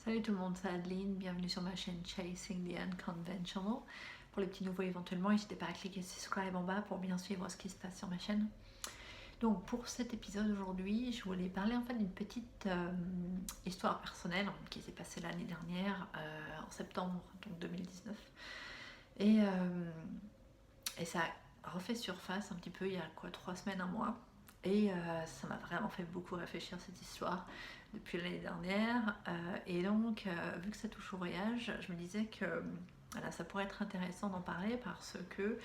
Salut tout le monde, c'est Adeline, bienvenue sur ma chaîne Chasing the Unconventional. Pour les petits nouveaux éventuellement, n'hésitez pas à cliquer subscribe en bas pour bien suivre ce qui se passe sur ma chaîne. Donc pour cet épisode aujourd'hui, je voulais parler en fait d'une petite histoire personnelle qui s'est passée l'année dernière, en septembre donc 2019. Et ça a refait surface un petit peu il y a 3 semaines, un mois. Et ça m'a vraiment fait beaucoup réfléchir cette histoire depuis l'année dernière. Et donc, vu que ça touche au voyage, je me disais que voilà, ça pourrait être intéressant d'en parler parce que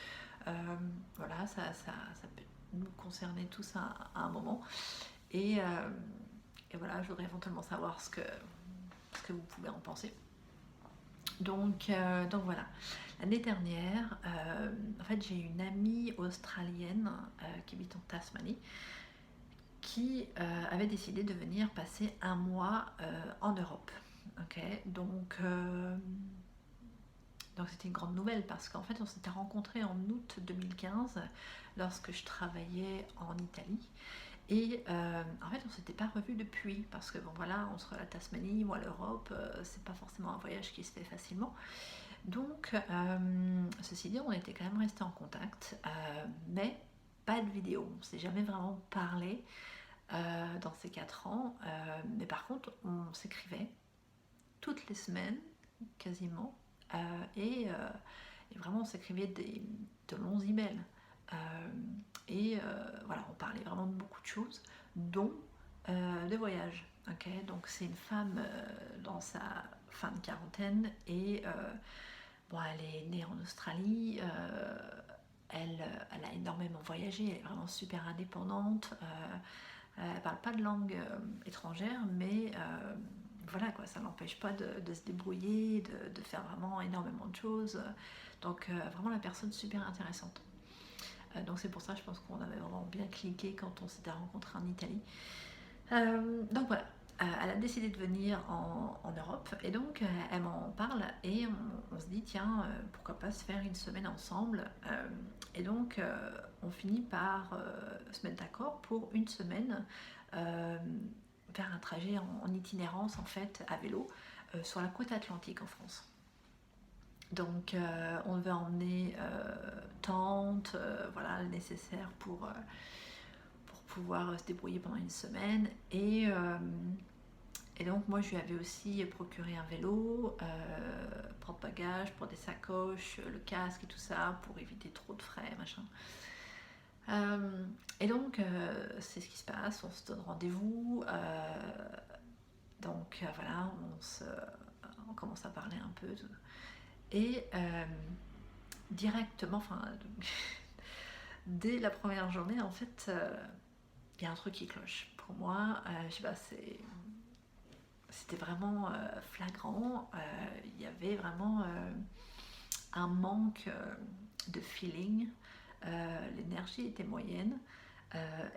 voilà, ça peut nous concerner tous à un moment. Et voilà, je voudrais éventuellement savoir ce que vous pouvez en penser. Donc voilà, l'année dernière, en fait, j'ai une amie australienne qui habite en Tasmanie qui avait décidé de venir passer un mois en Europe. Okay, donc c'était une grande nouvelle parce qu'en fait on s'était rencontrés en août 2015 lorsque je travaillais en Italie. Et en fait, on s'était pas revus depuis parce que bon voilà, entre la Tasmanie, moi l'Europe, c'est pas forcément un voyage qui se fait facilement. Donc, ceci dit, on était quand même restés en contact, mais pas de vidéo. On s'est jamais vraiment parlé dans ces 4 ans. Mais par contre, on s'écrivait toutes les semaines, quasiment, et vraiment on s'écrivait de longs emails. Voilà, on parlait vraiment de beaucoup de choses, dont des voyages. Okay, donc c'est une femme dans sa fin de quarantaine et bon, elle est née en Australie. Elle a énormément voyagé, elle est vraiment super indépendante. Elle parle pas de langue étrangère, mais voilà quoi, ça n'empêche pas de se débrouiller, de faire vraiment énormément de choses. Donc vraiment la personne super intéressante. Donc c'est pour ça, je pense qu'on avait vraiment bien cliqué quand on s'était rencontrés en Italie. Donc voilà, elle a décidé de venir en Europe et donc elle m'en parle et on se dit tiens, pourquoi pas se faire une semaine ensemble. Et donc on finit par se mettre d'accord pour une semaine, faire un trajet en itinérance en fait à vélo sur la côte atlantique en France. Donc on devait emmener tente, voilà le nécessaire pour pouvoir se débrouiller pendant une semaine. Et donc moi je lui avais aussi procuré un vélo, porte-bagages pour des sacoches, le casque et tout ça pour éviter trop de frais, machin. Et donc c'est ce qui se passe, on se donne rendez-vous. Donc voilà, on commence à parler un peu. Et directement, enfin dès la première journée, en fait, il y a un truc qui cloche. Pour moi, je sais pas, c'était vraiment flagrant. Il y avait vraiment un manque de feeling. L'énergie était moyenne.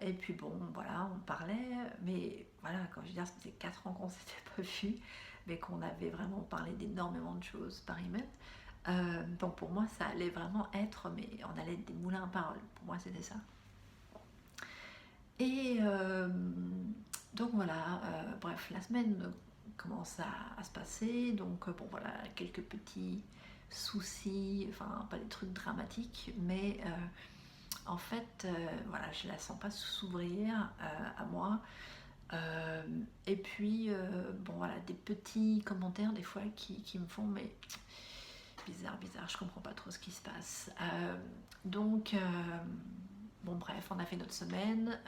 Et puis bon, voilà, on parlait, mais voilà, quand je veux dire, ça faisait 4 ans qu'on s'était pas vus, mais qu'on avait vraiment parlé d'énormément de choses par email. Donc pour moi, ça allait vraiment être, mais on allait être des moulins à parole. Pour moi, c'était ça. Et donc voilà, bref, la semaine commence à se passer. Donc bon voilà, quelques petits soucis, enfin pas des trucs dramatiques, mais en fait, voilà, je la sens pas s'ouvrir à moi. Et puis, bon voilà, des petits commentaires des fois qui me font, mais bizarre, je comprends pas trop ce qui se passe. Donc, bon bref, on a fait notre semaine.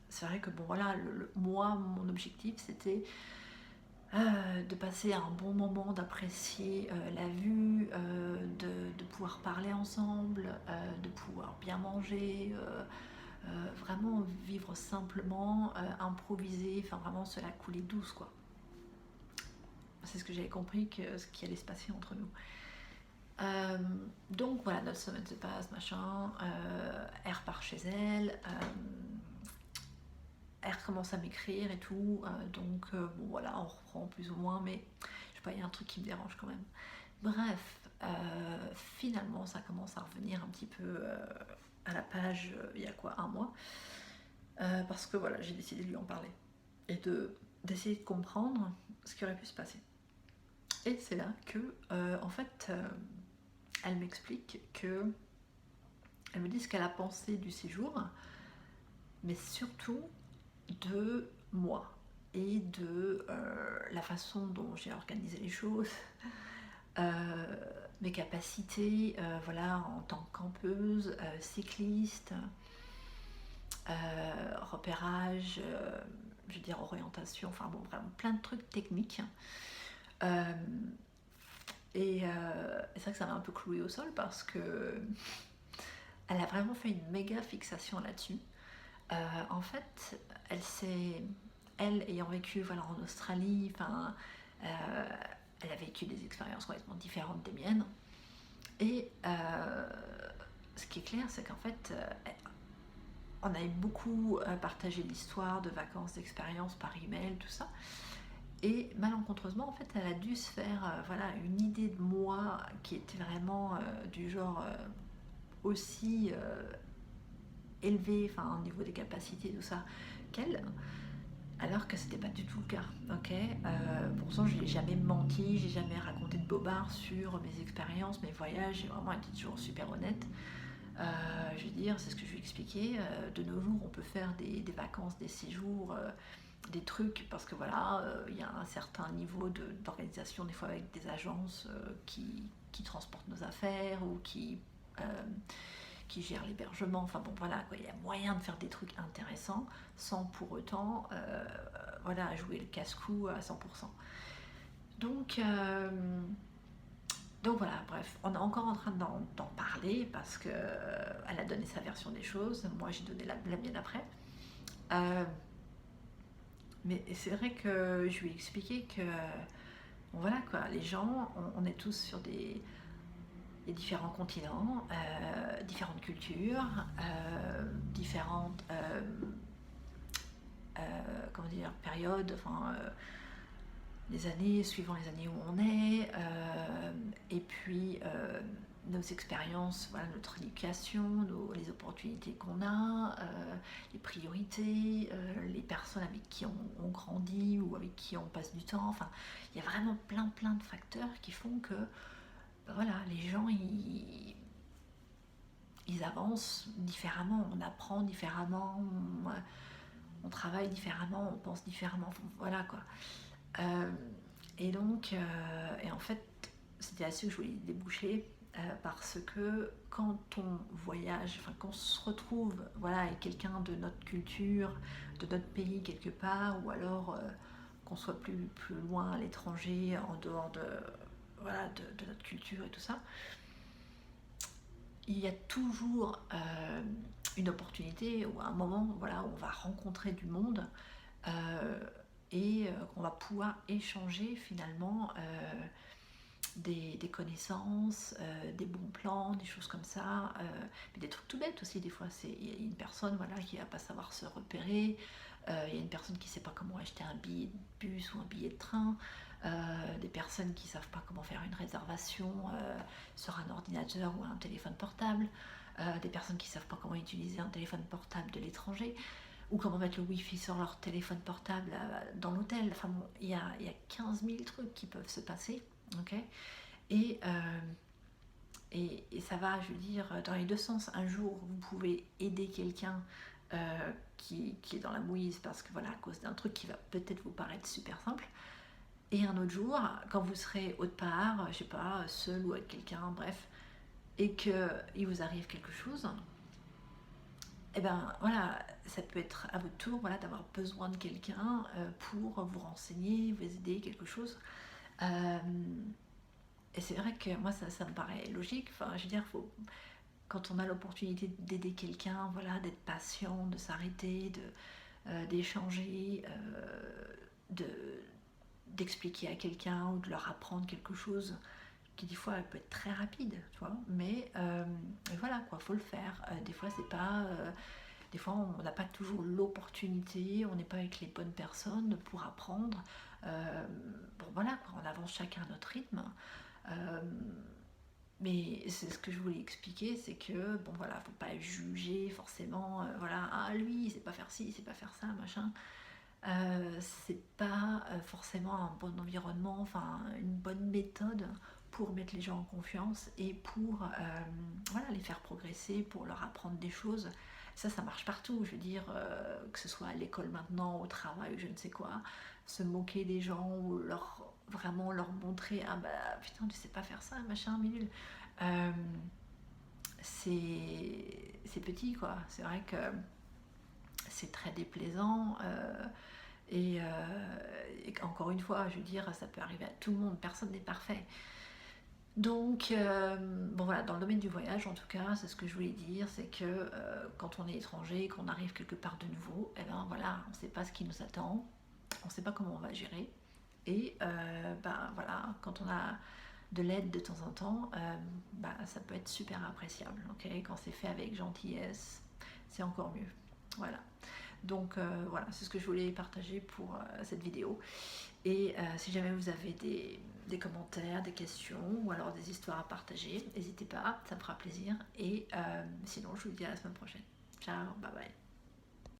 C'est vrai que bon voilà, moi, mon objectif c'était de passer un bon moment, d'apprécier la vue, de pouvoir parler ensemble, de pouvoir bien manger, vraiment vivre simplement, improviser, enfin vraiment se la couler douce quoi. C'est ce que j'avais compris, que ce qui allait se passer entre nous. Donc voilà, notre semaine se passe, machin, elle repart chez elle, elle recommence à m'écrire et tout, donc bon voilà, on reprend plus ou moins, mais je sais pas, il y a un truc qui me dérange quand même. Bref, finalement ça commence à revenir un petit peu à la page, il y a quoi, un mois, parce que voilà, j'ai décidé de lui en parler et d'essayer de comprendre. ce qui aurait pu se passer. Et c'est là que, en fait, elle m'explique que, elle me dit ce qu'elle a pensé du séjour, mais surtout de moi et de la façon dont j'ai organisé les choses, mes capacités, voilà, en tant que campeuse, cycliste, repérage, je veux dire orientation, enfin bon, vraiment plein de trucs techniques. Euh, et c'est vrai que ça m'a un peu cloué au sol parce que elle a vraiment fait une méga fixation là-dessus. En fait, elle ayant vécu voilà, en Australie, enfin, elle a vécu des expériences complètement différentes des miennes. Et ce qui est clair, c'est qu'en fait, on avait beaucoup partagé l'histoire de vacances, d'expériences par email, tout ça. Et malencontreusement, en fait, elle a dû se faire voilà, une idée de moi qui était vraiment du genre aussi élevée, enfin au niveau des capacités, tout ça, qu'elle, alors que c'était pas du tout le cas. Ok, pourtant, je n'ai jamais menti, j'ai jamais raconté de bobards sur mes expériences, mes voyages, j'ai vraiment été toujours super honnête. Je veux dire, c'est ce que je lui expliquais, de nos jours, on peut faire des vacances, des séjours, des trucs, parce que voilà, il y a un certain niveau d'organisation, des fois avec des agences qui transportent nos affaires ou qui gèrent l'hébergement, enfin bon voilà, quoi, il y a moyen de faire des trucs intéressants sans pour autant voilà, jouer le casse-cou à 100%. Donc, donc voilà, bref, on est encore en train d'en parler parce qu'elle a donné sa version des choses, moi j'ai donné la mienne après. Euh, mais c'est vrai que je lui ai expliqué que bon, voilà quoi, les gens, on est tous sur des différents continents, différentes cultures, différentes comment dire, périodes, enfin les années, suivant les années où on est, et puis nos expériences, voilà, notre éducation, les opportunités qu'on a, les priorités, les personnes avec qui on grandit ou avec qui on passe du temps. Enfin, il y a vraiment plein de facteurs qui font que ben voilà, les gens ils avancent différemment, on apprend différemment, on travaille différemment, on pense différemment, voilà quoi. Euh, et donc, et en fait, c'était là-dessus que je voulais déboucher parce que quand on voyage, enfin quand on se retrouve voilà, avec quelqu'un de notre culture, de notre pays quelque part, ou alors qu'on soit plus loin à l'étranger, en dehors voilà, de notre culture et tout ça, il y a toujours une opportunité ou un moment voilà, où on va rencontrer du monde euh, et qu'on va pouvoir échanger finalement des connaissances, des bons plans, des choses comme ça, mais des trucs tout bêtes aussi des fois. Il y a une personne voilà, qui va pas savoir se repérer, il y a une personne qui ne sait pas comment acheter un billet de bus ou un billet de train, des personnes qui ne savent pas comment faire une réservation sur un ordinateur ou un téléphone portable, des personnes qui ne savent pas comment utiliser un téléphone portable de l'étranger, ou comment mettre le wifi sur leur téléphone portable dans l'hôtel. Enfin bon, il y a 15 000 trucs qui peuvent se passer. Okay, et, et ça va, je veux dire, dans les deux sens. Un jour, vous pouvez aider quelqu'un qui est dans la mouise parce que voilà, à cause d'un truc qui va peut-être vous paraître super simple. Et un autre jour, quand vous serez autre part, je sais pas, seul ou avec quelqu'un, bref, et qu'il vous arrive quelque chose, et ben voilà, ça peut être à votre tour voilà, d'avoir besoin de quelqu'un pour vous renseigner, vous aider, quelque chose. Euh, et c'est vrai que moi, ça me paraît logique. Enfin, je veux dire, quand on a l'opportunité d'aider quelqu'un, voilà, d'être patient, de s'arrêter, d'échanger, de, d'expliquer à quelqu'un ou de leur apprendre quelque chose qui des fois peut être très rapide, tu vois, mais voilà quoi, faut le faire. Des fois c'est pas, des fois on n'a pas toujours l'opportunité, on n'est pas avec les bonnes personnes pour apprendre. Bon voilà quoi, on avance chacun à notre rythme. Euh, mais c'est ce que je voulais expliquer, c'est que bon voilà, faut pas juger forcément, voilà, ah lui il sait pas faire ci, il sait pas faire ça, machin. c'est pas forcément un bon environnement, enfin une bonne méthode pour mettre les gens en confiance et pour voilà, les faire progresser, pour leur apprendre des choses. Ça marche partout, je veux dire, que ce soit à l'école maintenant, au travail, je ne sais quoi, se moquer des gens ou vraiment leur montrer, ah bah putain, tu sais pas faire ça, machin, minule. Euh, c'est petit, quoi. C'est vrai que c'est très déplaisant. Et encore une fois, je veux dire, ça peut arriver à tout le monde, personne n'est parfait. Donc, bon voilà, dans le domaine du voyage, en tout cas, c'est ce que je voulais dire, c'est que quand on est étranger, qu'on arrive quelque part de nouveau, et ben voilà, on ne sait pas ce qui nous attend, on ne sait pas comment on va gérer. Et ben voilà, quand on a de l'aide de temps en temps, ben, ça peut être super appréciable, ok. Quand c'est fait avec gentillesse, c'est encore mieux. Voilà. Donc voilà, c'est ce que je voulais partager pour cette vidéo. Et si jamais vous avez des commentaires, des questions ou alors des histoires à partager, n'hésitez pas, ça me fera plaisir. Et sinon, je vous dis à la semaine prochaine. Ciao, bye bye.